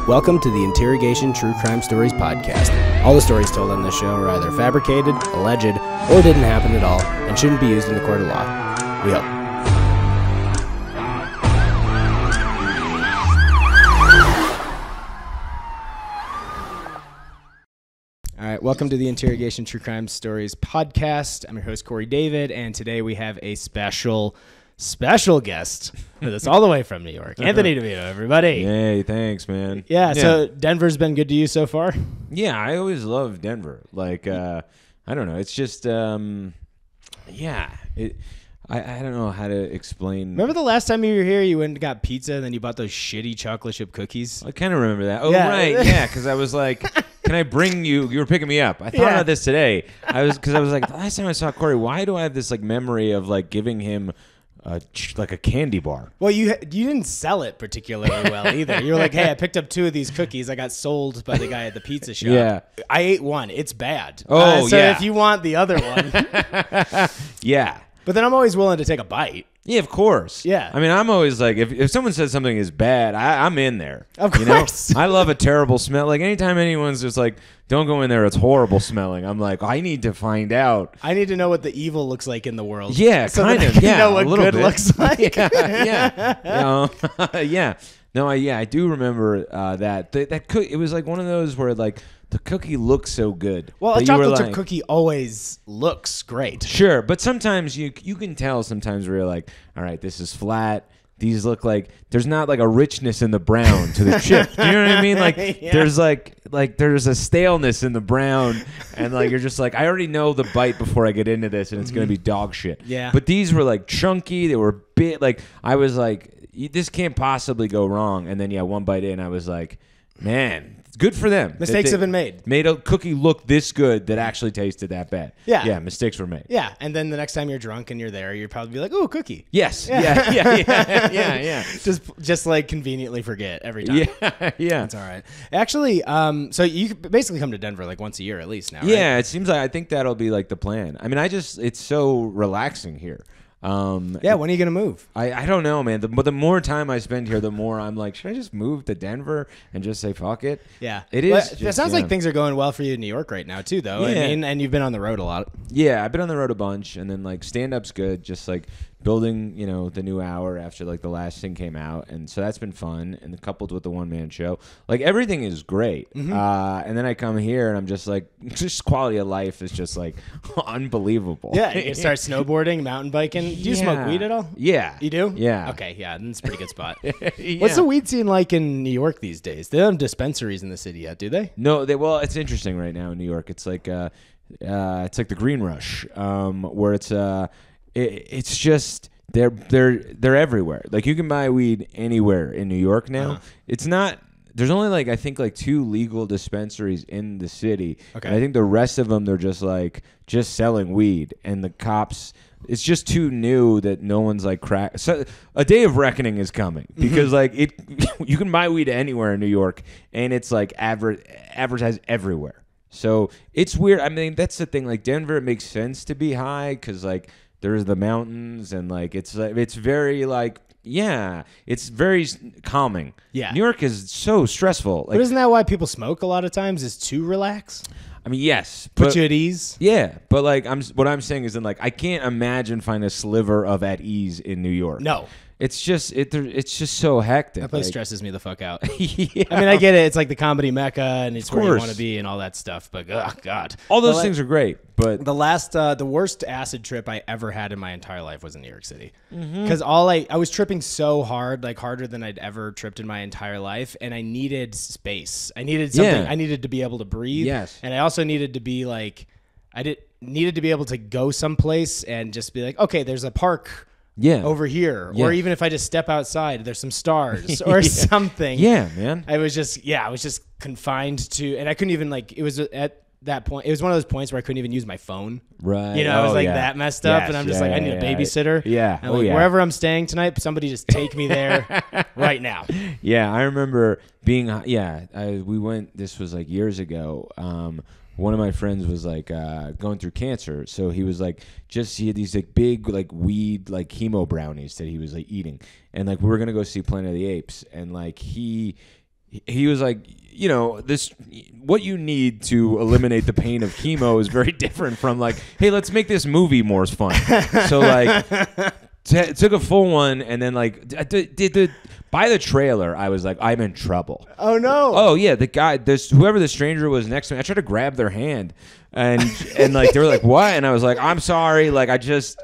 Welcome to the Interrogation True Crime Stories podcast. All the stories told on this show are either fabricated, alleged, or didn't happen at all, and shouldn't be used in the court of law. We hope. All right, welcome to the Interrogation True Crime Stories podcast. I'm your host, Corey David, and today we have a special guest with us all the way from New York, Anthony Devito, everybody. Hey, thanks, man. Yeah, so Denver's been good to you so far? Yeah, I always love Denver. Like, I don't know. It's just, I don't know how to explain. Remember the last time you were here, you went and got pizza, and then you bought those shitty chocolate chip cookies? I kind of remember that. Oh, Yeah. right, yeah, because I was like, can I bring you? You were picking me up. I thought about this today. Because I was like, the last time I saw Corey, why do I have this like memory of like giving him like a candy bar? Well, you didn't sell it particularly well either. You were like, hey, I picked up 2 of these cookies. I got sold by the guy at the pizza shop. Yeah. I ate one. It's bad. Oh, so yeah. if you want the other one. Yeah. But then I'm always willing to take a bite. Yeah, of course. Yeah. I mean, I'm always like, if someone says something is bad, I'm in there. Of course. You know? I love a terrible smell. Like, anytime anyone's just like, don't go in there, it's horrible smelling. I'm like, I need to find out. I need to know what the evil looks like in the world. Yeah, so kind that of. I can Yeah, know what a little good bit. looks like. Yeah. Yeah. No, I do remember that. It was like one of those where like the cookie looks so good. Well, but a you were chocolate chip like, cookie always looks great. Sure, but sometimes you can tell sometimes where you're like, all right, this is flat. These look like there's not like a richness in the brown to the chip. You know what I mean? Like Yeah. there's like there's a staleness in the brown, and like you're just like, I already know the bite before I get into this, and it's gonna be dog shit. Yeah. But these were like chunky. They were bit. Like I was like, this can't possibly go wrong. And then one bite in, I was like, man, it's good for them. Mistakes have been made. Made a cookie look this good that actually tasted that bad. Yeah. Yeah, mistakes were made. Yeah, and then the next time you're drunk and you're there, you'd probably be like, "Ooh, cookie." Yes. Yeah. Yeah. Just like conveniently forget every time. Yeah. That's all right. Actually, so you basically come to Denver like once a year at least now, right? Yeah, it seems like I think that'll be like the plan. I mean, it's so relaxing here. Yeah, when are you going to move? I don't know, man. But the more time I spend here, the more I'm like, should I just move to Denver and just say fuck it? Yeah. It is. Well, it sounds like things are going well for you in New York right now too, though. Yeah. I mean, and you've been on the road a lot. Yeah, I've been on the road a bunch, and then like stand-up's good, just like building, the new hour after like the last thing came out, and so that's been fun, and coupled with the one-man show, like everything is great. Mm-hmm. And then I come here, and I'm just like, just quality of life is just like unbelievable. Yeah, you can start snowboarding, mountain biking. Do you smoke weed at all? Yeah. You do? Yeah. Okay, yeah, that's a pretty good spot. Yeah. What's the weed scene like in New York these days? They don't have dispensaries in the city yet, do they? No, well, it's interesting right now in New York. It's like the Green Rush, where it's just they're everywhere. Like you can buy weed anywhere in New York now. Uh-huh. It's not. There's only like I think like 2 legal dispensaries in the city. Okay. And I think the rest of them they're just selling weed, and the cops. It's just too new that no one's like crack. So a day of reckoning is coming because like you can buy weed anywhere in New York, and it's like advertised everywhere. So it's weird. I mean, that's the thing. Like Denver, it makes sense to be high because like there's the mountains, and like it's very like it's very calming. Yeah. New York is so stressful. Like, But isn't that why people smoke a lot of times? Is to relax, I mean, yes, put you at ease. Yeah, but like what I'm saying is that like I can't imagine finding a sliver of at ease in New York. No. It's just so hectic. That place like, stresses me the fuck out. yeah. I mean, I get it. It's like the comedy mecca, and it's where you course. want to be and all that stuff. But oh god, all those things are great, but the worst acid trip I ever had in my entire life was in New York City. Because I was tripping so hard, like harder than I'd ever tripped in my entire life, and I needed space. I needed something. Yeah. I needed to be able to breathe. Yes. And I also needed to be like, needed to be able to go someplace and just be like, okay, there's a park. yeah, Over here, Yeah. or even if I just step outside, there's some stars or something. yeah, man. I was just confined to, and I couldn't even like. It was at that point. It was one of those points where I couldn't even use my phone. Right. You know, I was Oh, like yeah. that messed up, Yes, and I'm just yeah, like, I need a yeah, babysitter. Yeah. And Oh, like, yeah. wherever I'm staying tonight, somebody just take me there right now. Yeah, I remember being. We went. This was like years ago. One of my friends was like going through cancer, so he was like he had these like big like weed like chemo brownies that he was like eating, and like we were gonna go see Planet of the Apes, and like he he was like, you know, this what you need to eliminate the pain of chemo is very different from like, hey, let's make this movie more fun. So like, took a full one, and then like by the trailer, I was like, I'm in trouble. Oh no! Oh yeah, the guy, whoever the stranger was next to me, I tried to grab their hand, and like they were like, what? And I was like, I'm sorry, like I just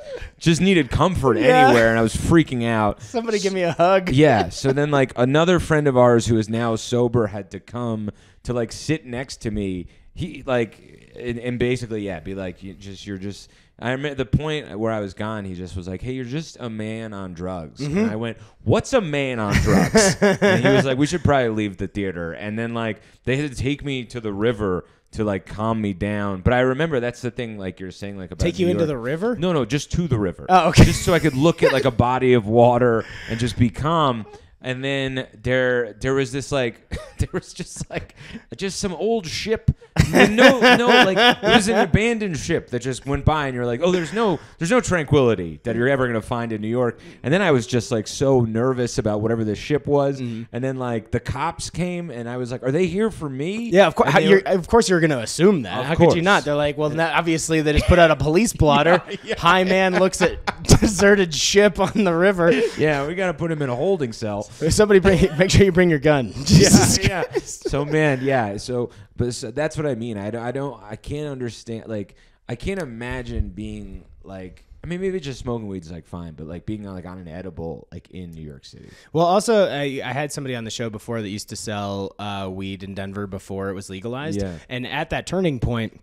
needed comfort anywhere, and I was freaking out. Somebody give me a hug. Yeah. So then like another friend of ours who is now sober had to come to like sit next to me. He like and basically be like, you're just. I remember the point where I was gone, he just was like, hey, you're just a man on drugs. Mm-hmm. And I went, what's a man on drugs? And he was like, we should probably leave the theater. And then, like, they had to take me to the river to, like, calm me down. But I remember that's the thing, like, you're saying, like, about Take you New into York. the river? No, just to the river. Oh, okay. Just so I could look at, like, a body of water and just be calm. And then there was this like there was just some old ship. No, like it was an abandoned ship that just went by, and you're like, oh, there's no tranquility that you're ever gonna find in New York. And then I was just like so nervous about whatever this ship was. Mm-hmm. And then like the cops came, and I was like, are they here for me? Yeah, of course. Of course, you're gonna assume that. How could you not? They're like, well, obviously they just put out a police blotter. High man looks at deserted ship on the river. Yeah, we gotta put him in a holding cell. Somebody make sure you bring your gun. Yeah. So man, yeah. So that's what I mean. I can't understand. Like, I can't imagine being like. I mean, maybe just smoking weed is like fine, but like being like on an edible like in New York City. Well, also I had somebody on the show before that used to sell weed in Denver before it was legalized. Yeah. And at that turning point,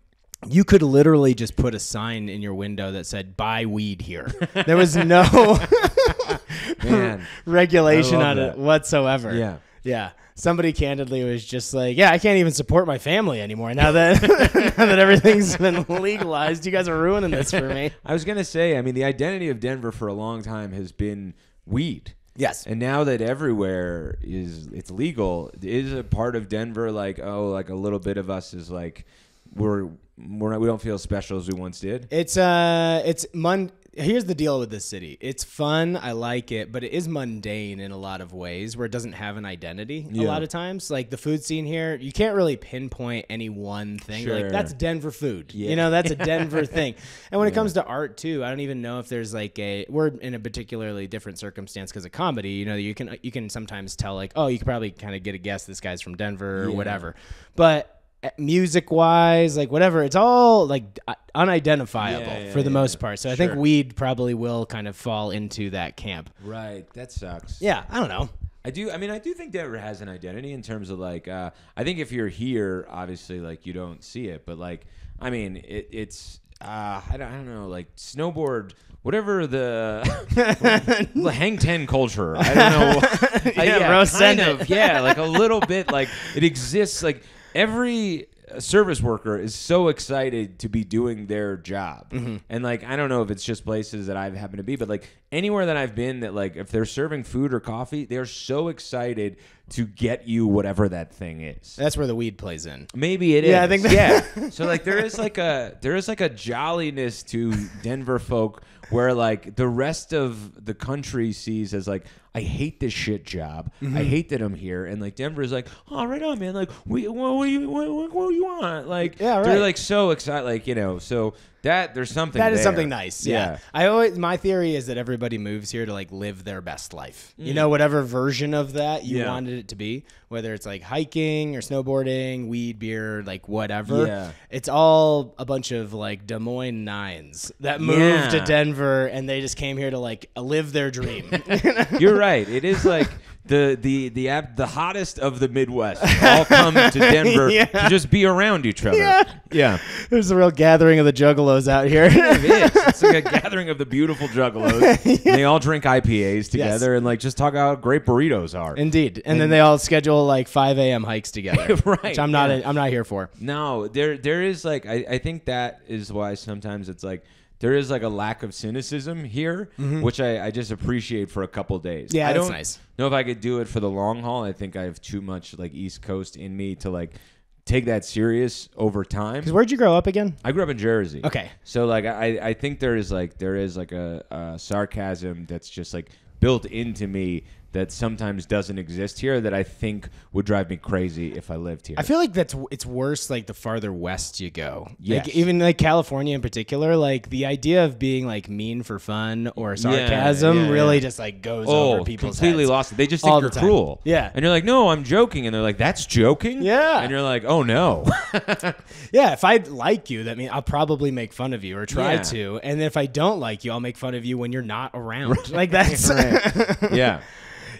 you could literally just put a sign in your window that said "Buy weed here." There was no regulation on it whatsoever. Yeah. Yeah. Somebody candidly was just like, yeah, I can't even support my family anymore now that everything's been legalized. You guys are ruining this for me. I was going to say, I mean, the identity of Denver for a long time has been weed. Yes. And now that everywhere it's legal, is a part of Denver like, oh, like a little bit of us is like we don't feel special as we once did. Here's the deal with this city. It's fun. I like it, but it is mundane in a lot of ways where it doesn't have an identity a lot of times. Like the food scene here, you can't really pinpoint any one thing. Sure. Like that's Denver food. Yeah. You know, that's a Denver thing. And when it comes to art too, I don't even know if there's like we're in a particularly different circumstance because of comedy. You know, you can sometimes tell like, oh, you could probably kind of get a guess this guy's from Denver or whatever. But music wise, like whatever, it's all like unidentifiable for the most part. So I think weed probably will kind of fall into that camp. Right. That sucks. Yeah. I don't know. I do think Denver has an identity in terms of like, I think if you're here, obviously like you don't see it, but like, I mean, it's, I don't know, like snowboard, whatever the hang 10 culture. I don't know. Kind of. Yeah. Like a little bit, like it exists. Like every service worker is so excited to be doing their job. Mm-hmm. And like, I don't know if it's just places that I've happened to be, but like anywhere that I've been that like, if they're serving food or coffee, they're so excited to get you whatever that thing is. That's where the weed plays in. Maybe it is. Yeah, I think yeah. So like there is like a jolliness to Denver folk where like the rest of the country sees as like, I hate this shit job. Mm-hmm. I hate that I'm here. And like Denver is like, oh, right on, man. Like, what do you want? Like, yeah, right. They're like so excited. Like, you know, so that there's something that is there. Something nice. Yeah. My theory is that everybody moves here to like live their best life. You know, whatever version of that you wanted it to be, whether it's like hiking or snowboarding, weed, beer, like whatever. Yeah. It's all a bunch of like Des Moines nines that moved to Denver and they just came here to like live their dream. You're right. It is like the hottest of the Midwest all come to Denver to just be around each other. Yeah. There's a real gathering of the juggalos out here. It is. It's like a gathering of the beautiful juggalos. And they all drink IPAs together and like just talk about how great burritos are. Indeed. And then they all schedule like 5 a.m. hikes together. Right. Which I'm not here for. No, there is like I think that is why sometimes it's like there is like a lack of cynicism here, which I just appreciate for a couple days. Yeah, that's nice. Know if I could do it for the long haul. I think I have too much like East Coast in me to like take that serious over time. Because where'd you grow up again? I grew up in Jersey. Okay. So like I think there is like a sarcasm that's just like built into me that sometimes doesn't exist here that I think would drive me crazy if I lived here. I feel like it's worse like the farther west you go. Yes. Like even like California in particular, like the idea of being like mean for fun or sarcasm really just like goes over people's completely heads. lost it. They just think you're cruel. Yeah. And you're like, no, I'm joking. And they're like, that's joking? Yeah. And you're like, oh no. Yeah, if I like you, that means I'll probably make fun of you or try to. And if I don't like you, I'll make fun of you when you're not around. Right. Like that's Yeah.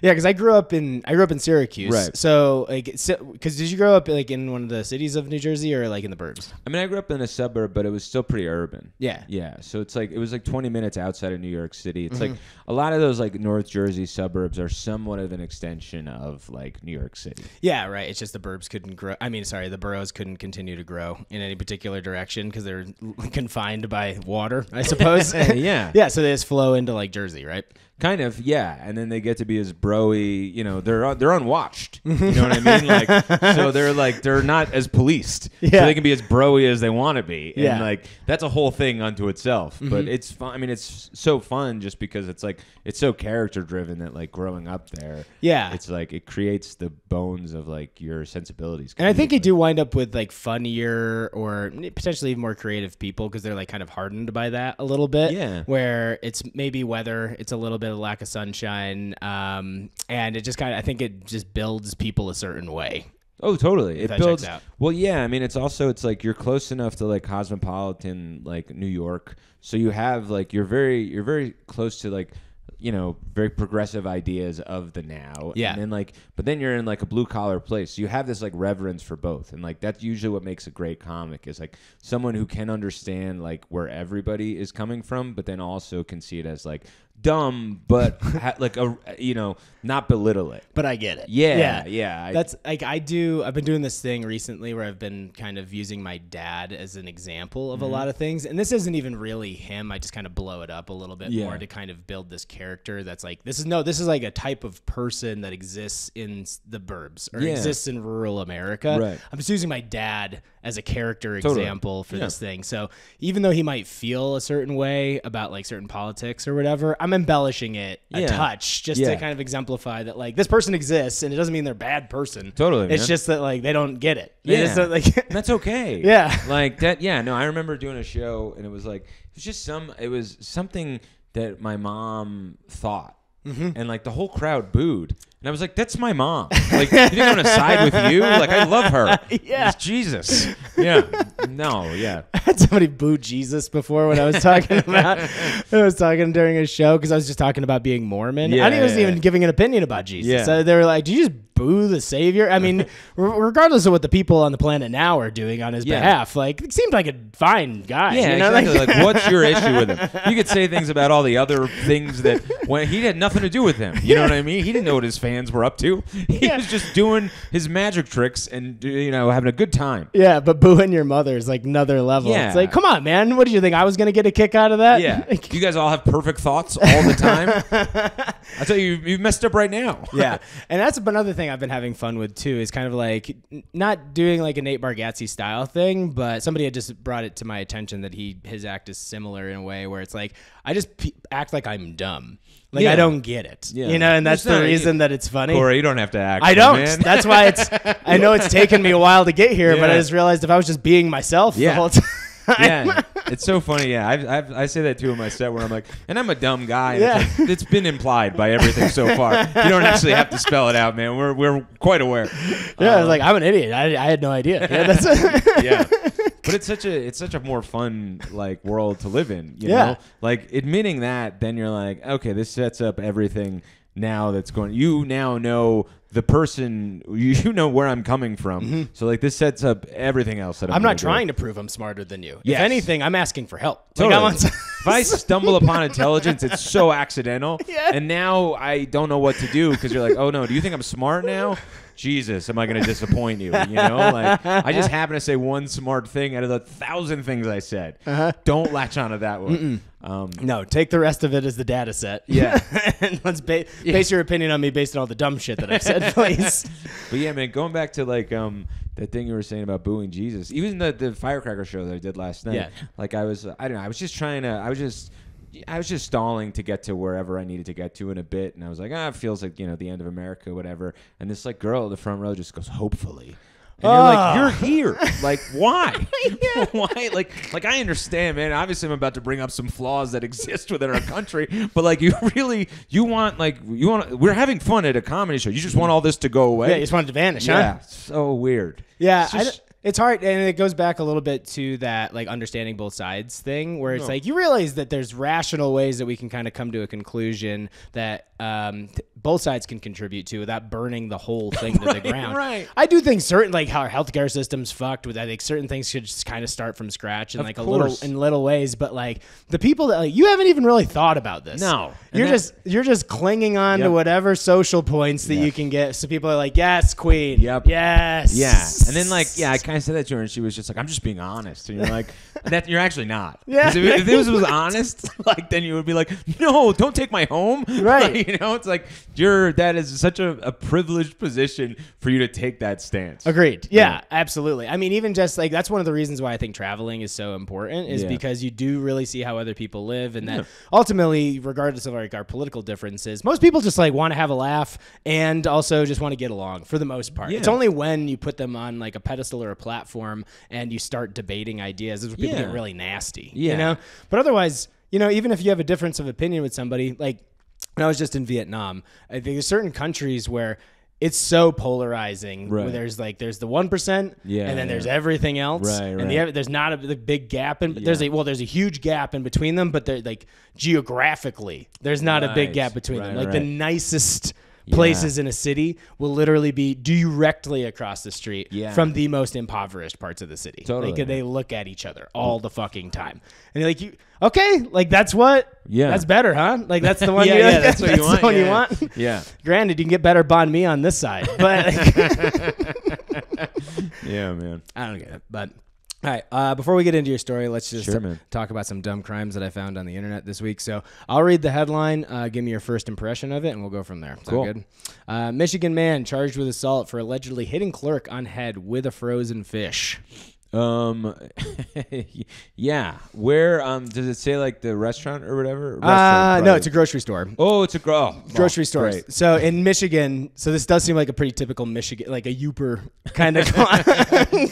Yeah, because I grew up in Syracuse. Right. So because did you grow up like in one of the cities of New Jersey or like in the burbs? I mean, I grew up in a suburb, but it was still pretty urban. Yeah. Yeah. So it's like it was like 20 minutes outside of New York City. It's like a lot of those like North Jersey suburbs are somewhat of an extension of like New York City. Yeah, right. It's just the burbs couldn't grow. I mean, sorry, the boroughs couldn't continue to grow in any particular direction because they're confined by water, I suppose. Yeah. Yeah. So they just flow into like Jersey, right? Kind of, yeah, and then they get to be as broy, you know, they're unwatched. You know what I mean? Like, so they're not as policed, so they can be as broy as they want to be, and like that's a whole thing unto itself. But it's fun. I mean, it's so fun just because it's like it's so character driven that like growing up there, it's like it creates the bones of like your sensibilities. And I think you do wind up with like funnier or potentially even more creative people because they're like kind of hardened by that a little bit. Yeah, where it's maybe weather, it's a little bit of lack of sunshine, and it just kind of, I think it just builds people a certain way. Oh, totally. It builds. Checks out. Well, yeah. I mean, it's like you're close enough to like cosmopolitan, like New York, so you have like you're very close to like, you know, very progressive ideas of the now. Yeah. And then like, but then you're in like a blue collar place. So you have this like reverence for both. And like, that's usually what makes a great comic is like someone who can understand like where everybody is coming from, but then also can see it as like dumb, but like a, you know, not belittle it. But I get it. Yeah. That's like I've been doing this thing recently where I've been kind of using my dad as an example of a lot of things. And this isn't even really him. I just kind of blow it up a little bit more to kind of build this character that's like, this is like a type of person that exists in the burbs or exists in rural America. Right. I'm just using my dad as a character example for this thing. So even though he might feel a certain way about like certain politics or whatever, I'm embellishing it a touch just to kind of exemplify that like this person exists and it doesn't mean they're a bad person. Totally. It's just that like they don't get it. They just don't, like that's okay. Yeah. Like that. Yeah. No, I remember doing a show and it was something that my mom thought. And like the whole crowd booed. And I was like, that's my mom. Like, you think I'm going to side with you? Like, I love her. Yeah. It's Jesus. Yeah. No, yeah. I had somebody boo Jesus before when I was talking about, I was talking during a show because I was just talking about being Mormon. Yeah, I wasn't even giving an opinion about Jesus. Yeah. So they were like, do you just boo the Savior? I mean, regardless of what the people on the planet now are doing on his behalf, like, it seemed like a fine guy. Yeah, you know? exactly. Like, what's your issue with him? You could say things about all the other things that when he had nothing to do with him. You know what I mean? He didn't know what his fans were up to. He was just doing his magic tricks and, you know, having a good time. Yeah, but booing your mother is like another level. Yeah. It's like, come on, man. What did you think? I was going to get a kick out of that? Yeah. You guys all have perfect thoughts all the time. I tell you, you've messed up right now. Yeah. And that's another thing I've been having fun with, too, is kind of like not doing like a Nate Bargatze style thing, but somebody had just brought it to my attention that his act is similar in a way where it's like, I just act like I'm dumb. Like, I don't get it. Yeah. You know, and that's the reason that it's funny. Corey, you don't have to act. I don't. Man. That's why I know it's taken me a while to get here, but I just realized if I was just being myself the whole time. Yeah, it's so funny. Yeah, I say that too in my set where I'm like, and I'm a dumb guy. And it's been implied by everything so far. You don't actually have to spell it out, man. We're quite aware. Yeah, I was like, I'm an idiot. I had no idea. Yeah, that's yeah. But it's such a more fun like world to live in. You know, like admitting that, then you're like, okay, this sets up everything now that's going. You now know the person, you know where I'm coming from. So like this sets up everything else that I'm not trying to prove I'm smarter than you. Yes. If anything, I'm asking for help. Totally. Like, if I stumble upon intelligence, it's so accidental. Yeah. And now I don't know what to do because you're like, oh no, do you think I'm smart now? Jesus, am I going to disappoint you? You know, like I just happen to say one smart thing out of the 1,000 things I said. Don't latch onto that one. No, take the rest of it as the data set. Yeah. And let's base your opinion on me based on all the dumb shit that I've said, please. But yeah, man, going back to like that thing you were saying about booing Jesus, even the firecracker show that I did last night. Yeah. Like I don't know, I was just I was just stalling to get to wherever I needed to get to in a bit, and I was like, it feels like the end of America, whatever. And this like girl at the front row just goes, hopefully. And you're like, you're here. Like, why? Why? Like I understand, man. Obviously, I'm about to bring up some flaws that exist within our country, but like, we're having fun at a comedy show. You just want all this to go away. Yeah, you just want it to vanish, huh? Yeah, so weird. Yeah, it's hard, and it goes back a little bit to that like understanding both sides thing, where it's like you realize that there's rational ways that we can kind of come to a conclusion that both sides can contribute to without burning the whole thing to the ground. Right. I do think certain like how our healthcare system's fucked with. I think certain things should just kind of start from scratch and little ways. But like the people that like you haven't even really thought about this. No, you're just clinging on to whatever social points that you can get. So people are like, yes, queen. Yep. Yes. Yeah. And then like I kind of said that to her, and she was just like, I'm just being honest. And you're like, that you're actually not. Yeah. If this was honest, like then you would be like, no, don't take my home. Right. Like, it's like that is such a privileged position for you to take that stance. Agreed. Yeah, absolutely. I mean, even just like that's one of the reasons why I think traveling is so important is because you do really see how other people live, and that ultimately, regardless of like our political differences, most people just like want to have a laugh and also just want to get along for the most part. It's only when you put them on like a pedestal or a platform and you start debating ideas is where people get really nasty. But otherwise, even if you have a difference of opinion with somebody, like when I was just in Vietnam, I think there's certain countries where it's so polarizing. Where there's the 1%, and then there's everything else, and there's not a big gap, and there's a huge gap in between them, but they're like geographically, there's not a big gap between them. Like the nicest places in a city will literally be directly across the street from the most impoverished parts of the city. Totally. Like they look at each other all the fucking time, and you're like, okay, like that's better, huh? Like that's the one. That's what you want. The one you want. Yeah. Granted, you can get better banh mi on this side, but yeah, man. I don't get it. But all right, before we get into your story, let's just man. talk about some dumb crimes that I found on the internet this week. So I'll read the headline, give me your first impression of it, and we'll go from there. Cool. Sound good? Michigan man charged with assault for allegedly hitting clerk on head with a frozen fish. Yeah. Where does it say like the restaurant or whatever? No, it's a grocery store. Oh, it's a grocery store. Great. So in Michigan, so this does seem like a pretty typical Michigan, like a Youper kind of.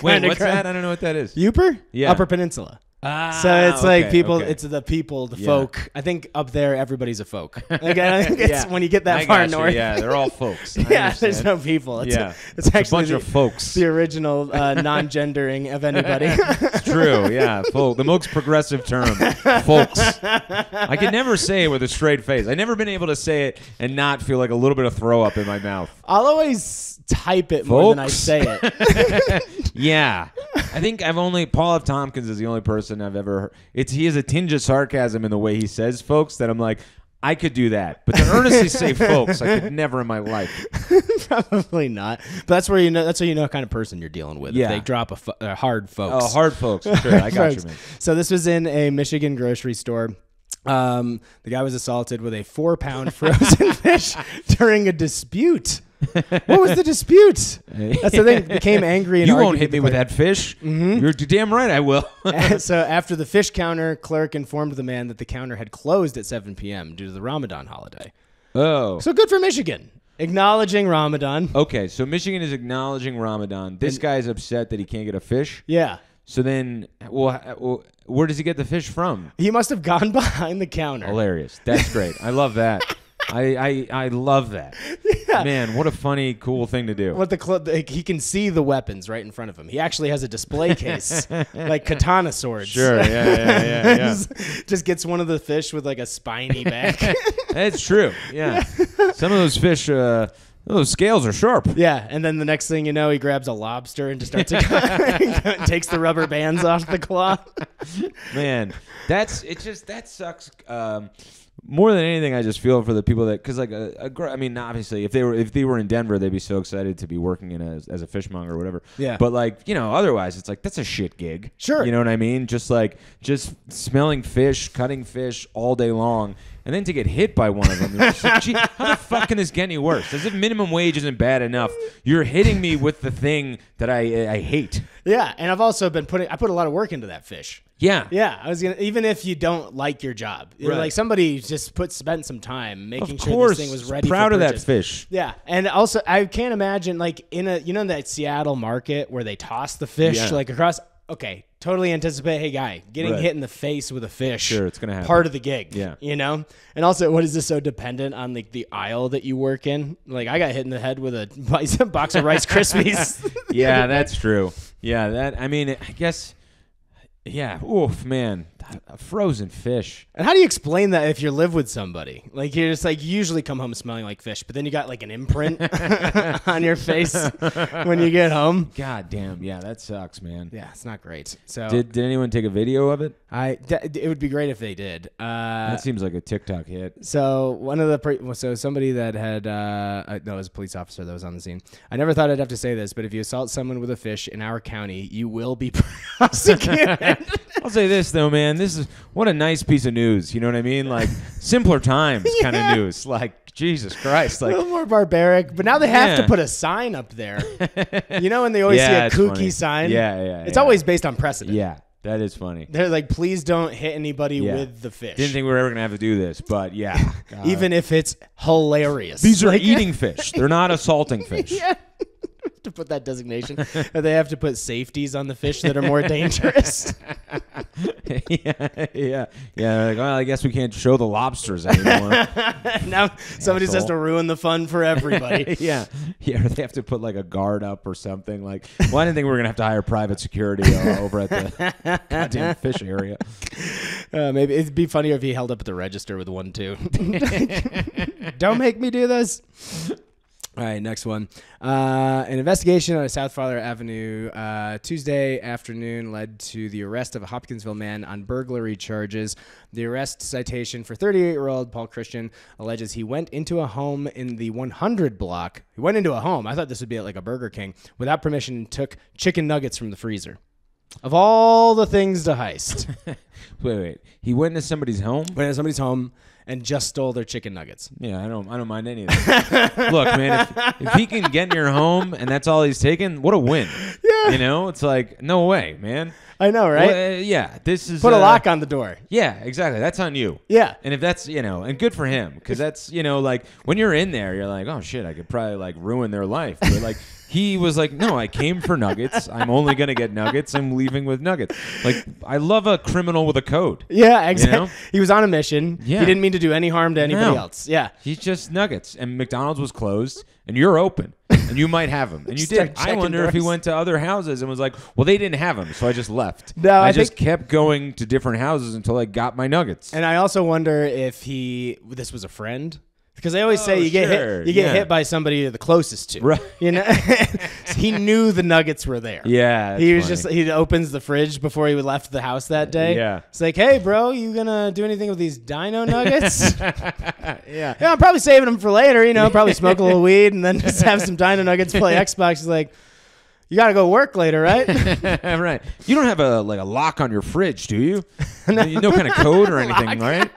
Wait, what's that? I don't know what that is. Youper? Yeah. Upper Peninsula. So it's like people, okay. it's the people, the folk. I think up there, everybody's a folk. Like, I think it's when you get that far north. Yeah, they're all folks. There's no people. It's it's actually a bunch of folks. The original non-gendering of anybody. It's true, yeah. Folk, the most progressive term, folks. I can never say it with a straight face. I've never been able to say it and not feel like a little bit of throw up in my mouth. I'll always type it more than I say it. Yeah. I think Paul F. Tompkins is the only person I've ever heard. He has a tinge of sarcasm in the way he says folks that I'm like, I could do that. But to earnestly say folks, I could never in my life. Probably not. But that's how you know what kind of person you're dealing with. Yeah. If they drop a hard folks. Oh, hard folks. Sure, I got you, man. So this was in a Michigan grocery store. The guy was assaulted with a 4-pound frozen fish during a dispute. What was the dispute? That's the thing. Became angry and you argued won't hit me with that fish. Mm-hmm. You're damn right I will. So after the fish counter clerk informed the man that the counter had closed at 7 p.m. due to the Ramadan holiday. Oh. So good for Michigan. Acknowledging Ramadan. Okay, so Michigan is acknowledging Ramadan. This guy's upset that he can't get a fish? Yeah. So then, well, where does he get the fish from? He must have gone behind the counter. Hilarious. That's great. I love that. I love that. Yeah. Man, what a funny, cool thing to do. He can see the weapons right in front of him. He actually has a display case, like katana swords. Sure, yeah. Just gets one of the fish with like a spiny back. That's true, yeah. Some of those fish, those scales are sharp. Yeah, and then the next thing you know, he grabs a lobster and just starts takes the rubber bands off the claw. Man, that sucks. More than anything, I just feel for the people that, because like I mean, obviously, if they were in Denver, they'd be so excited to be working as a fishmonger or whatever. Yeah. But like, otherwise, it's like that's a shit gig. Sure. You know what I mean? Just smelling fish, cutting fish all day long, and then to get hit by one of them. You're just like, gee, how the fuck can this get any worse? As if minimum wage isn't bad enough, you're hitting me with the thing that I hate. Yeah, and I've also been I put a lot of work into that fish. Yeah. Yeah, I was gonna. Even if you don't like your job, Right. like somebody just spent some time making Of sure course, this thing was ready. proud for of that purchase. fish. Yeah, and also I can't imagine like in a that Seattle market where they toss the fish like across. Okay, totally anticipate. Hey, guy, getting hit in the face with a fish. Sure, it's gonna happen. Part of the gig. Yeah. And also, what is this so dependent on like the aisle that you work in? Like I got hit in the head with a box of Rice Krispies. Yeah, that's true. Yeah, I mean, I guess. Yeah. Oof, man. A frozen fish. And how do you explain that if you live with somebody? Like you're just like you usually come home smelling like fish, but then you got like an imprint on your face when you get home. God damn. Yeah, that sucks, man. Yeah, it's not great. So Did anyone take a video of it? it would be great if they did. That seems like a TikTok hit. So one of the somebody that had no, it was a police officer that was on the scene. I never thought I'd have to say this, but if you assault someone with a fish in our county, you will be prosecuted. I'll say this though, man. This is what a nice piece of news. You know what I mean? Like simpler times kind of news. Like Jesus Christ. Like a little more barbaric, but now they have to put a sign up there. And they always see a kooky funny. sign. Yeah. It's always based on precedent. Yeah, that is funny. They're like, please don't hit anybody with the fish. Didn't think we were ever gonna have to do this, but yeah. Even if it's hilarious. These are eating fish. They're not assaulting fish. Yeah. To put that designation, or they have to put safeties on the fish that are more dangerous. yeah. Like, well, I guess we can't show the lobsters anymore. Now somebody has to ruin the fun for everybody. yeah. Or they have to put like a guard up or something. Like, well, I didn't think we were gonna have to hire private security over at the goddamn fish area. Maybe it'd be funnier if he held up at the register with 1, 2. Don't make me do this. All right, next one. An investigation on South Fowler Avenue Tuesday afternoon led to the arrest of a Hopkinsville man on burglary charges. The arrest citation for 38-year-old Paul Christian alleges he went into a home in the 100 block. He went into a home. I thought this would be at like a Burger King. Without permission, and took chicken nuggets from the freezer. Of all the things to heist. Wait. He went into somebody's home? Went into somebody's home and just stole their chicken nuggets. Yeah, I don't mind any of that. Look, man, if he can get in your home and that's all he's taking, what a win. Yeah. It's like, no way, man. I know, right? Well, yeah, this is... Put a lock on the door. Yeah, exactly. That's on you. Yeah. And if that's, and good for him, because that's, like, when you're in there, you're like, oh, shit, I could probably, like, ruin their life. But, like, he was like, no, I came for nuggets. I'm only going to get nuggets. I'm leaving with nuggets. Like, I love a criminal with a code. Yeah, exactly. He was on a mission. Yeah. He didn't mean to do any harm to anybody else. Yeah. He's just nuggets. And McDonald's was closed, and you're open. And you might have them. And you did. I wonder if he went to other houses and was like, well, they didn't have them, so I just left. No, I just kept going to different houses until I got my nuggets. And I also wonder if this was a friend. Because they always say you get hit by somebody you're the closest to. Right. He knew the nuggets were there. Yeah. He opens the fridge before he left the house that day. Yeah. It's like, hey, bro, you gonna do anything with these dino nuggets? Yeah. I'm probably saving them for later, probably smoke a little weed and then just have some dino nuggets, play Xbox. He's like, you got to go work later, right? Right. You don't have a lock on your fridge, do you? No kind of code or anything, right?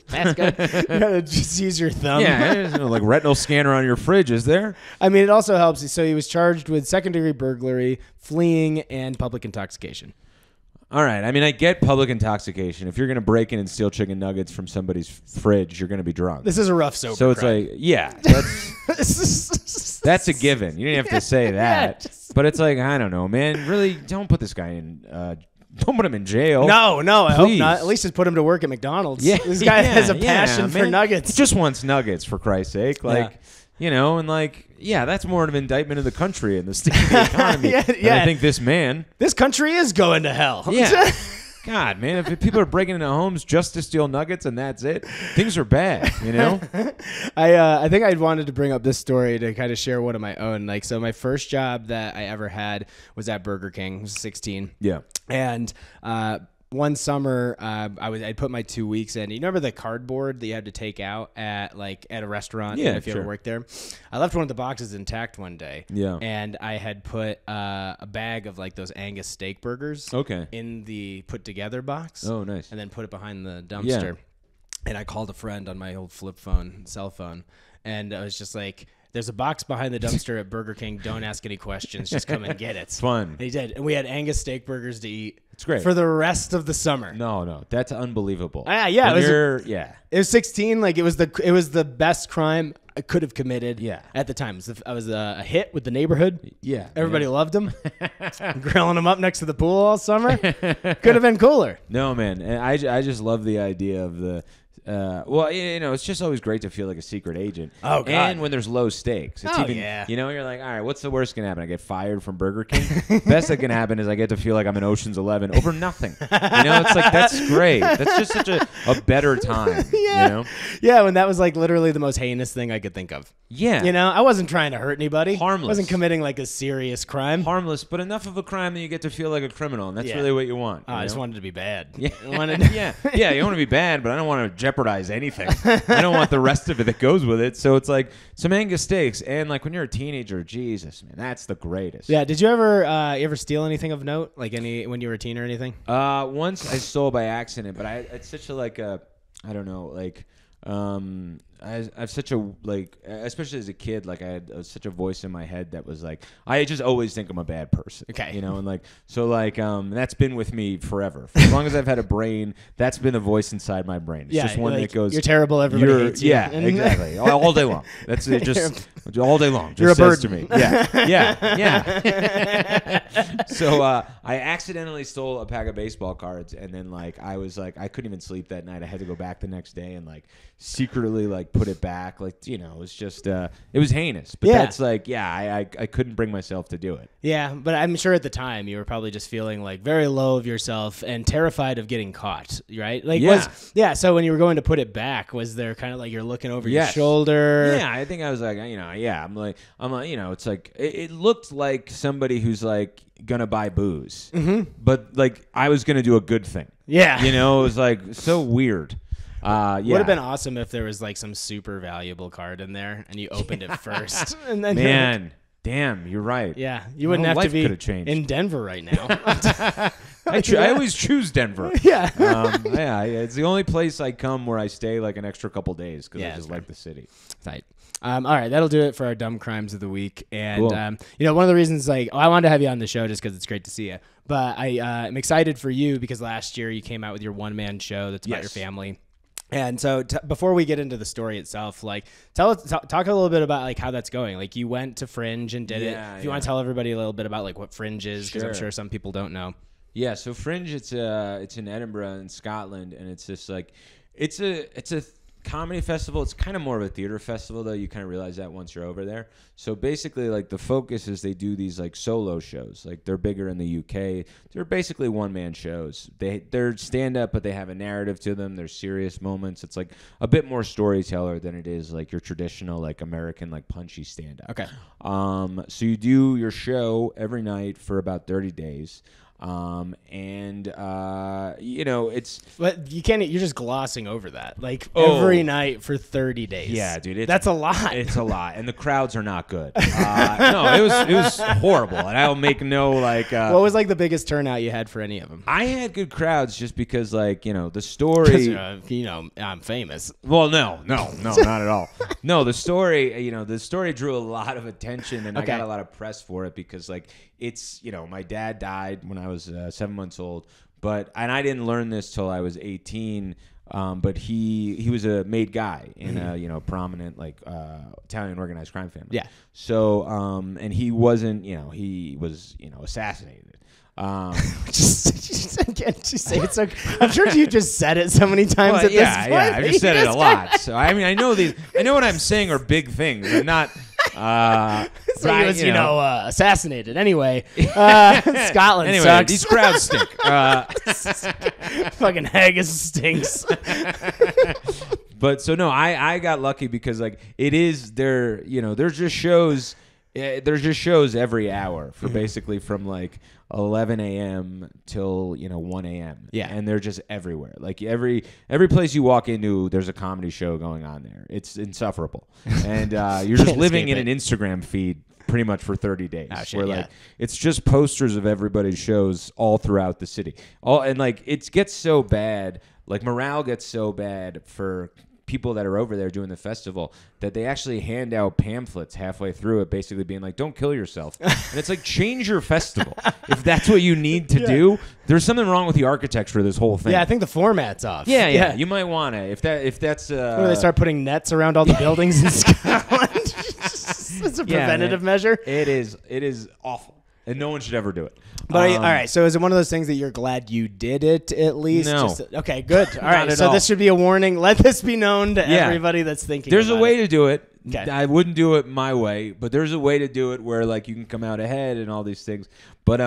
That's good. You got to just use your thumb. Yeah, there's no retinal scanner on your fridge, is there? I mean, it also helps. So he was charged with second-degree burglary, fleeing, and public intoxication. All right. I mean, I get public intoxication. If you're going to break in and steal chicken nuggets from somebody's fridge, you're going to be drunk. This is a rough sober So it's crime. like, yeah, that's a given. You didn't have to say that. But it's like, I don't know, man. Really, don't put this guy in... Don't put him in jail. No, I hope Please. not. At least just put him to work at McDonald's. Yeah, This guy has a passion for man. nuggets. He just wants nuggets, for Christ's sake. That's more of an indictment of the country and the state of the economy. And I think this man... This country is going to hell. Yeah. God, man, if people are breaking into homes just to steal nuggets and that's it, things are bad, I think I wanted to bring up this story to kind of share one of my own. So my first job that I ever had was at Burger King. I was 16. Yeah. And one summer, I put my 2 weeks in. You remember the cardboard that you had to take out at a restaurant? Yeah, if you ever worked there. I left one of the boxes intact one day. Yeah. And I had put a bag of those Angus steak burgers. Okay. In the put together box. Oh, nice. And then put it behind the dumpster. Yeah. And I called a friend on my old cell phone, and I was just like, there's a box behind the dumpster at Burger King. Don't ask any questions. Just come and get it. Fun. And he did. And we had Angus steak burgers to eat It's great. for the rest of the summer. No, that's unbelievable. Yeah, It was 16. Like it was the best crime I could have committed. Yeah. At the time, I was a hit with the neighborhood. Yeah, everybody loved him. Grilling him up next to the pool all summer. Could have been cooler. No, man, and I just love the idea of the. Well, it's just always great to feel like a secret agent. Oh, God. And when there's low stakes. It's you're like, all right, what's the worst can happen? I get fired from Burger King? Best that can happen is I get to feel like I'm in Ocean's 11 over nothing. It's like, that's great. That's just such a better time. Yeah. Yeah, when that was like literally the most heinous thing I could think of. Yeah. I wasn't trying to hurt anybody. Harmless. I wasn't committing like a serious crime. Harmless, but enough of a crime that you get to feel like a criminal, and that's really what you want. I just wanted to be bad. Yeah. You want to be bad, but I don't want to jeopardize anything. I don't want the rest of it that goes with it. So it's like some mega stakes, and like when you're a teenager, Jesus, man, that's the greatest. Yeah. Did you ever steal anything of note, like when you were a teen or anything? Once I stole by accident, but it's such a I don't know, like. I've such a especially as a kid, like I had such a voice in my head that was like, I just always think I'm a bad person. Okay. And that's been with me forever. For as long as I've had a brain, that's been the voice inside my brain. It's just one that goes, you're terrible, everybody hates you. Yeah, exactly. all day long. That's it, just all day long. Just you're a bird to me. Yeah. So I accidentally stole a pack of baseball cards, and then I was like, I couldn't even sleep that night. I had to go back the next day and secretly put it back. It was just it was heinous. But that's I couldn't bring myself to do it. Yeah, but I'm sure at the time you were probably just feeling very low of yourself and terrified of getting caught, right? So when you were going to put it back, was there kind of you're looking over your shoulder? Yeah, I think I was I'm like, it's it looked like somebody who's gonna buy booze, but I was gonna do a good thing. Yeah, it was so weird. Would have been awesome if there was some super valuable card in there and you opened it first. And then damn, you're right. Yeah, you wouldn't have to be in Denver right now. I always choose Denver. Yeah. It's the only place I come where I stay an extra couple days because I just like the city. Tight. All right, that'll do it for our dumb crimes of the week. And cool. One of the reasons I wanted to have you on the show just because it's great to see you. But I'm excited for you because last year you came out with your one-man show that's about your family. And so before we get into the story itself, talk a little bit about how that's going. You went to Fringe and did it. If you want to tell everybody a little bit about what Fringe is, because I'm sure some people don't know. Yeah, so Fringe, it's in Edinburgh in Scotland, and it's just it's a comedy festival. It's kind of more of a theater festival, though. You kind of realize that once you're over there. So basically, the focus is they do these solo shows. They're bigger in the UK. They're basically one-man shows. They're stand-up, but they have a narrative to them. There's serious moments. It's a bit more storyteller than it is your traditional American punchy stand-up. Okay. So you do your show every night for about 30 days. It's. But you can't. You're just glossing over that. Every night for 30 days. Yeah, dude. That's a lot. It's a lot, and the crowds are not good. No, it was horrible, and I'll make no What was the biggest turnout you had for any of them? I had good crowds just because the story. I'm famous. Well, no, not at all. No, the story drew a lot of attention, and I got a lot of press for it because it's my dad died when I was 7 months old, and I didn't learn this till I was 18. But he was a made guy in a prominent Italian organized crime family. Yeah. So and he wasn't he was assassinated. Can't you say it so? I'm sure you just said it so many times at this point. Yeah, I've just said it a lot. So I mean, I know what I'm saying are big things. I'm not. So he was, assassinated. Anyway, Scotland sucks. These crowds stink. Fucking haggis stinks. But so no, I got lucky because it is there. There's just shows. There's just shows every hour for basically from 11 a.m. till 1 a.m. Yeah, and they're just everywhere. Every place you walk into, there's a comedy show going on there. It's insufferable, and you're just living in an Instagram feed pretty much for 30 days. Oh, shit, where it's just posters of everybody's shows all throughout the city. It gets so bad. Morale gets so bad for people that are over there doing the festival that they actually hand out pamphlets halfway through it, basically being like, don't kill yourself. And it's like, change your festival. If that's what you need to do, there's something wrong with the architecture of this whole thing. Yeah, I think the format's off. Yeah. You might want to. If that's What, do they start putting nets around all the buildings in Scotland? It's a preventative measure. It is awful. And no one should ever do it. But all right, so is it one of those things that you're glad you did it at least? No. Okay, good. All right, so all. this should be a warning. Let this be known to everybody that's thinking There's a way to to do it. Okay. I wouldn't do it my way, but there's a way to do it where like you can come out ahead and all these things. But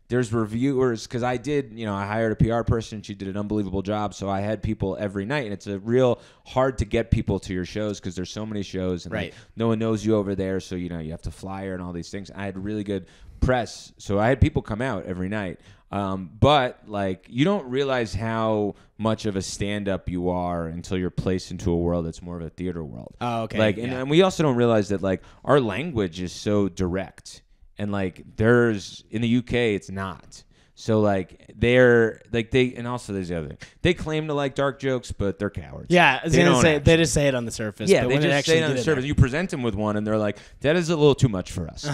there's reviewers, because I hired a PR person. She did an unbelievable job. So I had people every night, and it's a real hard to get people to your shows because there's so many shows, and like, no one knows you over there. So, you have to flyer and all these things. I had really good press. So I had people come out every night. But like, you don't realize how much of a stand-up you are until you're placed into a world that's more of a theater world. Oh, okay. Like, and we also don't realize that like our language is so direct. And like there's in the UK, it's not. So like and also there's the other thing. They claim to like dark jokes, but they're cowards. Yeah, I was gonna say they just say it on the surface. Yeah, but they when just say it on the surface. You present them with one, and they're like, "That is a little too much for us."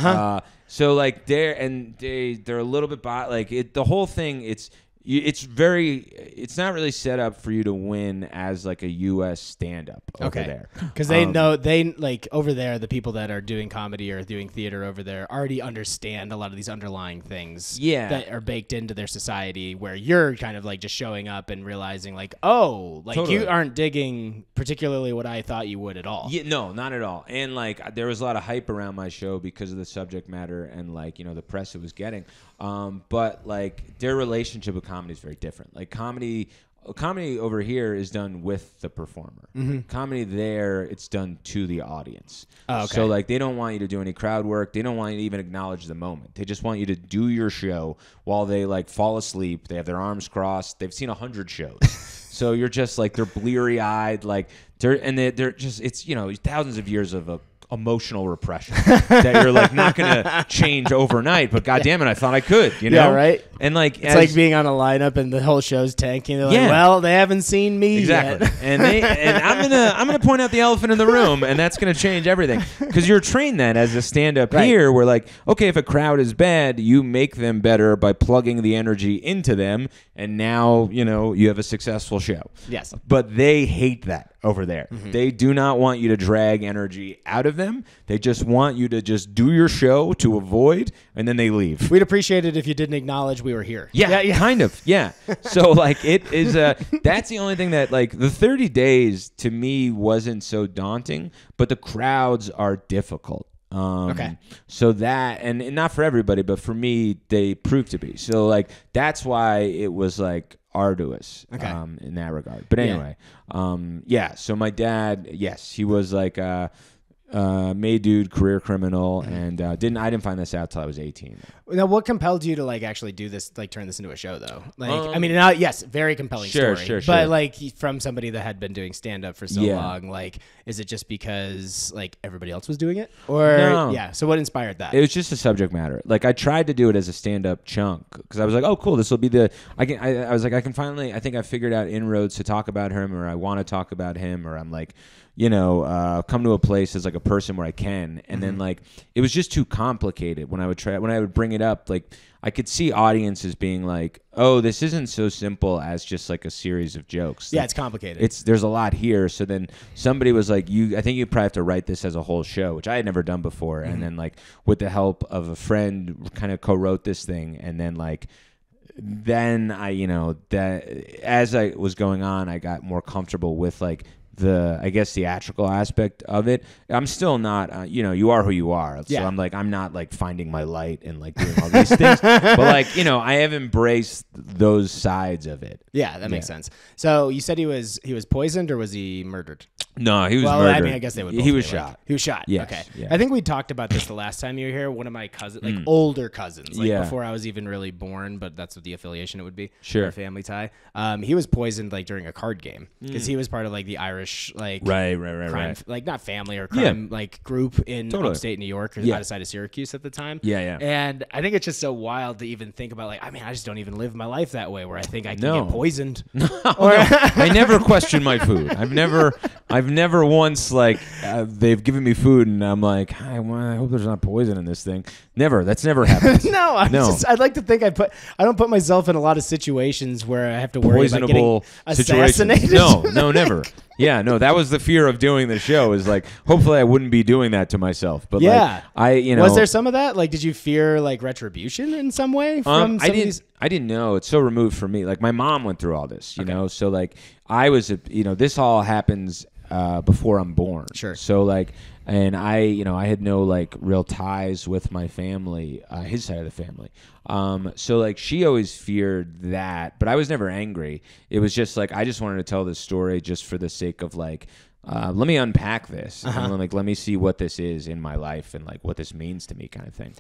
So like they're a little bit the whole thing. It's not really set up for you to win as like a U.S. stand-up over there. Because they know, like over there, the people that are doing comedy or doing theater over there already understand a lot of these underlying things that are baked into their society, where you're kind of like just showing up and realizing like, you aren't digging particularly what I thought you would at all. Yeah, no, not at all. And like there was a lot of hype around my show because of the subject matter and like, the press it was getting. But like their relationship with comedy is very different. Like comedy over here is done with the performer. Mm-hmm. Comedy there, it's done to the audience. Oh, okay. So like they don't want you to do any crowd work. They don't want you to even acknowledge the moment. They just want you to do your show while they like fall asleep. They have their arms crossed. They've seen 100 shows. So you're just like, they're bleary eyed, like they're just, it's, thousands of years of emotional repression that you're like not gonna change overnight, but goddamn it, I thought I could, Yeah, right. And like it's like being on a lineup and the whole show's tanking. They're like, well, they haven't seen me exactly yet. and I'm gonna point out the elephant in the room, and that's gonna change everything, because you're trained that as a stand-up here, where like, okay, if a crowd is bad, you make them better by plugging the energy into them, and now you have a successful show. Yes, but they hate that over there. Mm-hmm. They do not want you to drag energy out of them. They just want you to just do your show to avoid, and then they leave. We'd appreciate it if you didn't acknowledge we were here. Yeah. Kind of. Yeah. So like it is that's the only thing that like the 30 days to me wasn't so daunting, but the crowds are difficult. Okay. So that, and not for everybody, but for me, they proved to be. So like that's why it was like arduous in that regard. But anyway, so my dad, yes, he was like made dude, career criminal, and I didn't find this out till I was 18. Now, what compelled you to like actually do this, like turn this into a show though? Like, I mean, yes, very compelling story. Sure. But like from somebody that had been doing stand up for so long, like, is it just because like everybody else was doing it, or so what inspired that? It was just a subject matter. Like I tried to do it as a stand up chunk because I was like, oh cool, this will be I was like, I think I figured out inroads to talk about him, or I want to talk about him, or I'm like, come to a place as like a person where I can. And then like, it was just too complicated when I would bring it up. Like I could see audiences being like, oh, this isn't so simple as just like a series of jokes. Yeah, like, it's complicated. There's a lot here. So then somebody was like, I think you probably have to write this as a whole show, which I had never done before. And then like with the help of a friend, kind of co-wrote this thing. And then like, then I, that as I was going on, I got more comfortable with like the theatrical aspect of it. I'm still not, you are who you are. So I'm not like finding my light and like doing all these things, but like, I have embraced those sides of it. Yeah, that makes sense. So you said he was poisoned, or was he murdered? No, he was well, murdered. I mean, I guess they would. Both He was be, like- shot. He was shot. Yes, Okay. yeah. I think we talked about this the last time you were here. One of my cousins, like older cousins, like Yeah. before I was even really born, but that's what the affiliation it would be. Sure. Our family tie. He was poisoned like during a card game because he was part of like the Irish like Right. crime, like not family or crime like group in upstate New York or outside of Syracuse at the time. Yeah. And I think it's just so wild to even think about like, I mean, I just don't even live my life that way where I think I can get poisoned. I never question my food. I've never once like they've given me food and I'm like, I hope there's not poison in this thing. Never. That's never happened. No, I'd like to think I don't put myself in a lot of situations where I have to worry about getting assassinated. No, never. Yeah, no, that was the fear of doing the show is like, hopefully I wouldn't be doing that to myself. But yeah, like, was there some of that? Like, did you fear like retribution in some way from I didn't know. It's so removed from me. Like my mom went through all this, you know? So like I was, this all happens before I'm born. Sure. So like, and I had no like real ties with my family, his side of the family. So like she always feared that, but I was never angry. It was just like I just wanted to tell this story just for the sake of like, let me unpack this and like let me see what this is in my life and like what this means to me, kind of thing.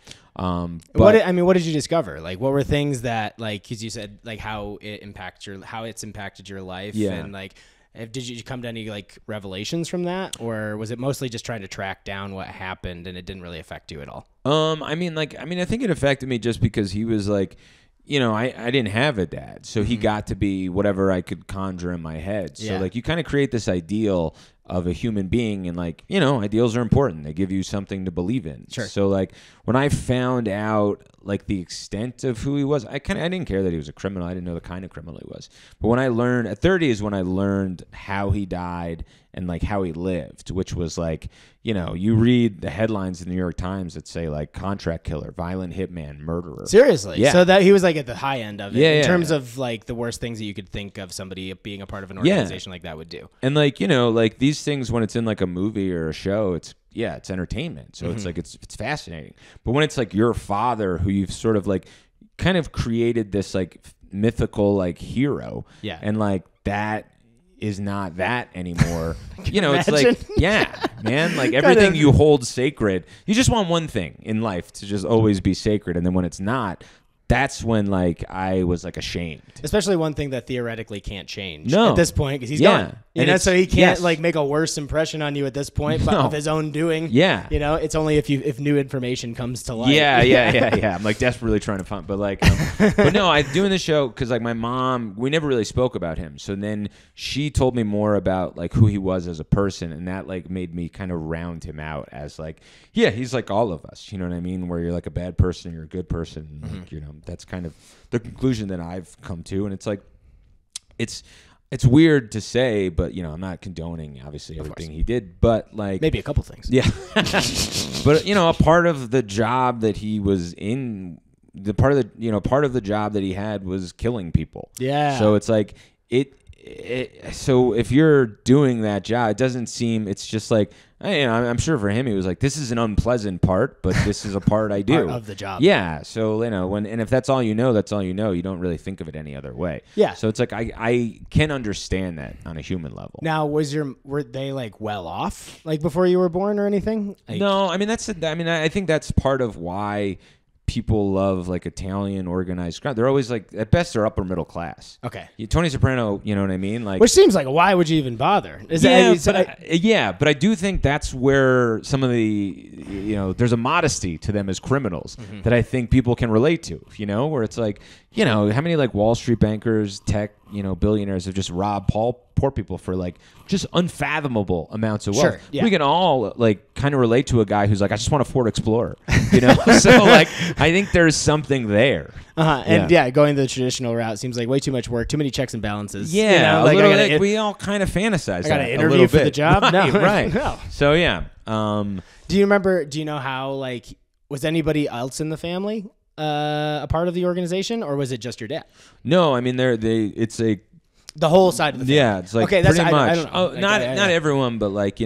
What did you discover? Like, what were things that like, because you said like how it's impacted your life, and like. Did you come to any like revelations from that, or was it mostly just trying to track down what happened and it didn't really affect you at all? I think it affected me just because he was like, I didn't have a dad, so he got to be whatever I could conjure in my head. So like you kind of create this ideal of a human being, and like, ideals are important. They give you something to believe in. Sure. So like when I found out like the extent of who he was, I didn't care that he was a criminal. I didn't know the kind of criminal he was. But when I learned at 30 is when I learned how he died and like how he lived, which was like, you read the headlines in the New York Times that say like contract killer, violent hitman, murderer. Seriously? Yeah. So that he was like at the high end of it in terms yeah. of like the worst things that you could think of somebody being a part of an organization like that would do. And like, like these things when it's in like a movie or a show, it's entertainment. So it's like it's fascinating. But when it's like your father who you've sort of like kind of created this like mythical like hero. Yeah. And like that is not that anymore. It's like, yeah, man, like everything you hold sacred, you just want one thing in life to just always be sacred. And then when it's not, that's when like I was like ashamed. Especially one thing that theoretically can't change at this point because he's gone. So he can't like make a worse impression on you at this point but of his own doing. Yeah. It's only if new information comes to light. Yeah. I'm like desperately trying to find, but like, but no, I doing the show because like my mom, we never really spoke about him. So then she told me more about like who he was as a person, and that like made me kind of round him out as like, yeah, he's like all of us. You know what I mean? Where you're like a bad person, you're a good person. Like, that's kind of the conclusion that I've come to, and it's like, it's weird to say, but I'm not condoning obviously everything he did, but like maybe a couple things. Yeah, but a part of the job that he was in, part of the job that he had was killing people. Yeah. So it's like so if you're doing that job, it doesn't seem. It's just like. I'm sure for him, he was like, "This is an unpleasant part, but this is a part I do part of the job." Yeah, so and if that's all you know, that's all you know. You don't really think of it any other way. Yeah. So it's like I can understand that on a human level. Now, were they like well off like before you were born or anything? Like, no, I think that's part of why people love like Italian organized crime. They're always like, at best, they're upper middle class. Okay. Tony Soprano, you know what I mean? Like, which seems like, why would you even bother? But I do think that's where some of the, there's a modesty to them as criminals that I think people can relate to, where it's like, how many like Wall Street bankers, tech, billionaires have just robbed poor people for like just unfathomable amounts of wealth. Sure, yeah. We can all like kind of relate to a guy who's like, I just want a Ford Explorer, So like, I think there's something there. And going the traditional route seems like way too much work, too many checks and balances. Yeah, we all kind of fantasize. I got to interview for the job. Right, no, right. No. So yeah. Do you know how like was anybody else in the family a part of the organization, or was it just your dad? No, I mean it's a. The whole side of the family. Yeah, it's like okay, pretty much. I don't know. Not everyone, but like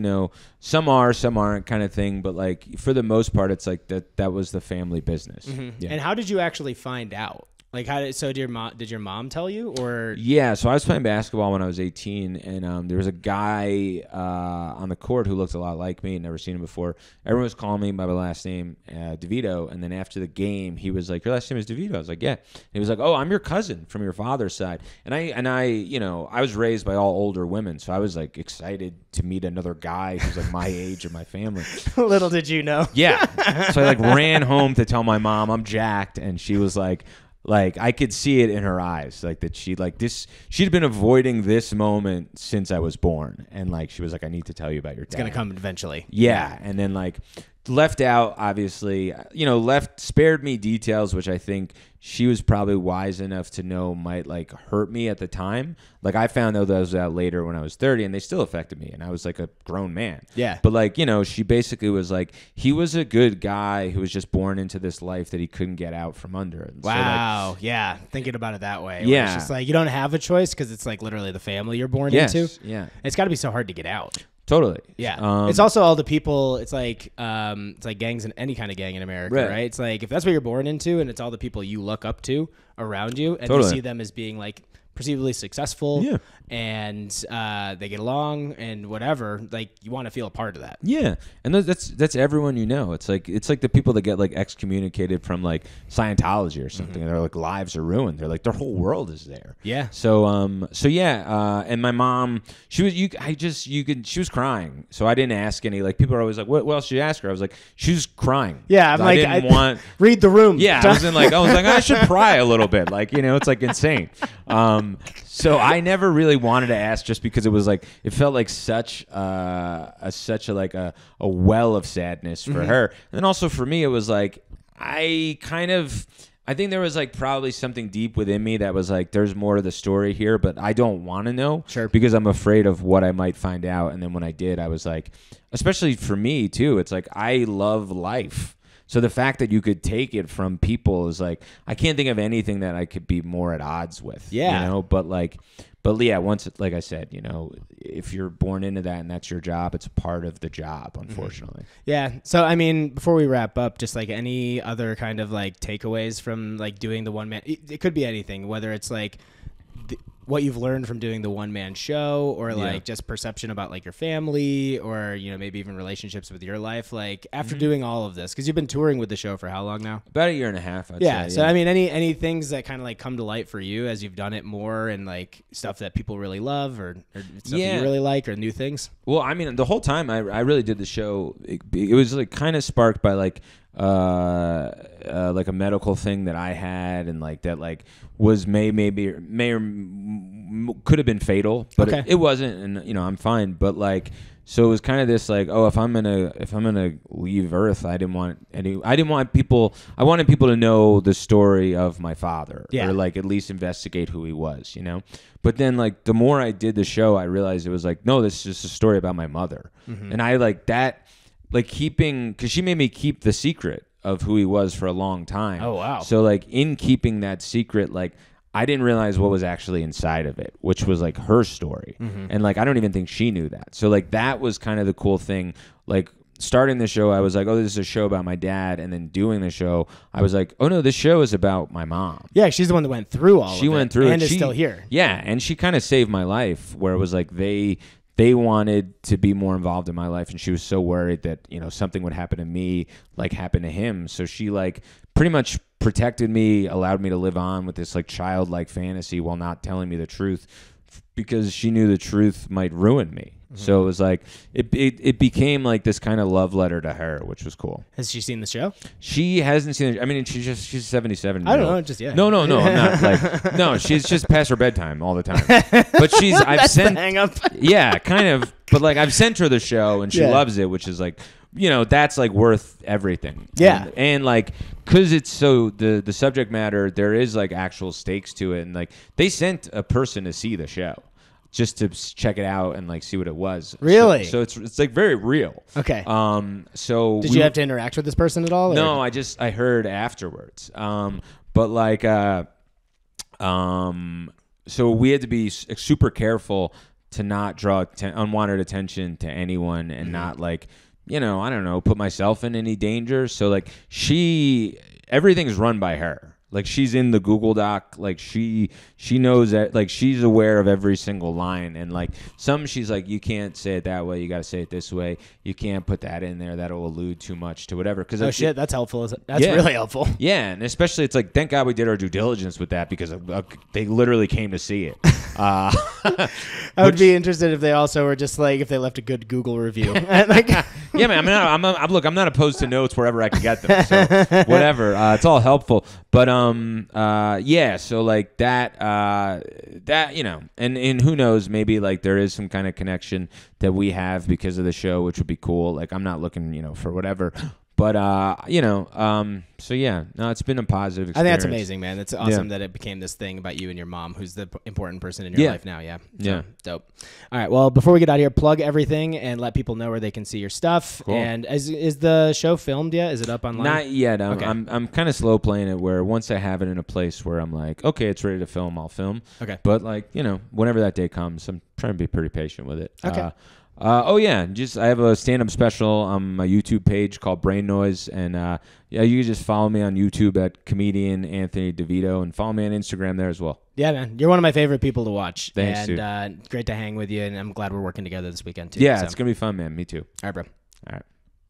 some are, some aren't, kind of thing. But like for the most part, it's like that was the family business. Mm-hmm. Yeah. And how did you actually find out? Like, did your mom tell you, or? Yeah, so I was playing basketball when I was 18, and there was a guy on the court who looked a lot like me. Never seen him before. Everyone was calling me by my last name, Devito, and then after the game, he was like, "Your last name is Devito?" I was like, "Yeah." And he was like, "Oh, I'm your cousin from your father's side." And I, you know, I was raised by all older women, so I was like excited to meet another guy who's like my age or my family. Little did you know. Yeah. So I like ran home to tell my mom I'm jacked, and she was like I could see it in her eyes, like that she'd been avoiding this moment since I was born, and like she was like, I need to tell you about your dad. It's gonna come eventually. Yeah, and then like left out, obviously, you know, spared me details which I think she was probably wise enough to know might like hurt me at the time. Like I found those out later when I was 30, and they still affected me, and I was like a grown man. Yeah. But like, you know, she basically was like, he was a good guy who was just born into this life that he couldn't get out from under. And wow. So like, yeah. Thinking about it that way. Yeah. It's just like you don't have a choice because it's like literally the family you're born yes, into. yeah. It's got to be so hard to get out. Totally. Yeah. It's also all the people. It's like gangs in any kind of gang in America, right? It's like if that's what you're born into, and it's all the people you look up to around you, and you see them as being like perceivably successful, and they get along and whatever. Like you want to feel a part of that. Yeah, and that's everyone you know. It's like the people that get like excommunicated from like Scientology or something, and their like lives are ruined. They're like their whole world is there. Yeah. So yeah, and my mom, she was crying. So I didn't ask any. Like people are always like, what else should you ask her? I was like, she was crying. Yeah, I'm so like, I didn't want read the room. Yeah, I was like I should pry a little bit. Like, you know, it's like insane. So I never really wanted to ask, just because it was like it felt like such a well of sadness for her, and then also for me it was like I think there was like probably something deep within me that was like, there's more to the story here, but I don't want to know, because I'm afraid of what I might find out. And then when I did, I was like, especially for me too, it's like I love life. So the fact that you could take it from people is like, I can't think of anything that I could be more at odds with. Yeah. You know, but yeah, once, like I said, you know, if you're born into that and that's your job, it's a part of the job, unfortunately. Yeah. So, I mean, before we wrap up, just like any other kind of like takeaways from like doing the one man, it could be anything, whether it's like what you've learned from doing the one man show, or like just perception about like your family, or, you know, maybe even relationships with your life. Like after doing all of this, because you've been touring with the show for how long now? About a year and a half, I'd say. Yeah. So, I mean, any things that kind of like come to light for you as you've done it more, and like stuff that people really love, or stuff that you really like, or new things? Well, I mean, the whole time I really did the show, it was like kind of sparked by like a medical thing that I had, and like that like was may or could have been fatal, but it wasn't, and you know, I'm fine. But like, so it was kind of this like, oh, if I'm gonna leave Earth, I wanted people to know the story of my father, or like at least investigate who he was, you know. But then like the more I did the show, I realized it was like, no, this is just a story about my mother, and I like that. Like because she made me keep the secret of who he was for a long time. Oh, wow. So like in keeping that secret, like I didn't realize what was actually inside of it, which was like her story. And like I don't even think she knew that. So like that was kind of the cool thing. Like starting the show, I was like, oh, this is a show about my dad. And then doing the show, I was like, oh no, this show is about my mom. Yeah, she's the one that went through all of it. She went through it. And is still here. Yeah, and she kind of saved my life, where it was like they wanted to be more involved in my life, and she was so worried that, you know, something would happen to me like happened to him. So she like pretty much protected me, allowed me to live on with this like childlike fantasy while not telling me the truth, because she knew the truth might ruin me. So it was like it became like this kind of love letter to her, which was cool. Has she seen the show? She hasn't seen it. I mean, she's 77. I don't know, just No, I'm not like no. She's just past her bedtime all the time. But I've sent the hang up. Yeah, kind of. But like I've sent her the show, and she loves it, which is like, you know, that's like worth everything. Yeah, and like, because it's so the subject matter, there is like actual stakes to it, and like they sent a person to see the show just to check it out and like see what it was. Really? So it's like very real. Okay. So did you have to interact with this person at all? Or? No, I heard afterwards. But like so we had to be super careful to not draw unwanted attention to anyone, and not like, you know, I don't know, put myself in any danger. So like everything's run by her. Like she's in the Google Doc. Like she knows that. Like she's aware of every single line. And like some, she's like, you can't say it that way. You got to say it this way. You can't put that in there. That'll allude too much to whatever. Because shit, that's helpful. That's really helpful. Yeah, and especially it's like, thank God we did our due diligence with that because they literally came to see it. I would be interested if they also were just like if they left a good Google review. Like, yeah, man. I'm not opposed to notes wherever I can get them. So whatever, it's all helpful. But yeah. So like that and who knows, maybe like there is some kind of connection that we have because of the show, which would be cool. Like I'm not looking, for whatever. But so yeah, no, it's been a positive experience. I think that's amazing, man. It's awesome that it became this thing about you and your mom, who's the important person in your life now. Yeah, so, dope. All right, well, before we get out of here, plug everything and let people know where they can see your stuff. Cool. And is the show filmed yet? Is it up online? Not yet. Okay. I'm kind of slow playing it. Where once I have it in a place where I'm like, okay, it's ready to film, I'll film. Okay. But like whenever that day comes, I'm trying to be pretty patient with it. Okay. I have a stand-up special on my YouTube page called Brain Noise, and you can just follow me on YouTube at comedian Anthony Devito, and follow me on Instagram there as well. Yeah, man, you're one of my favorite people to watch. Thanks, and great to hang with you, and I'm glad we're working together this weekend too. Yeah, so. It's gonna be fun, man. Me too. All right, bro. All right.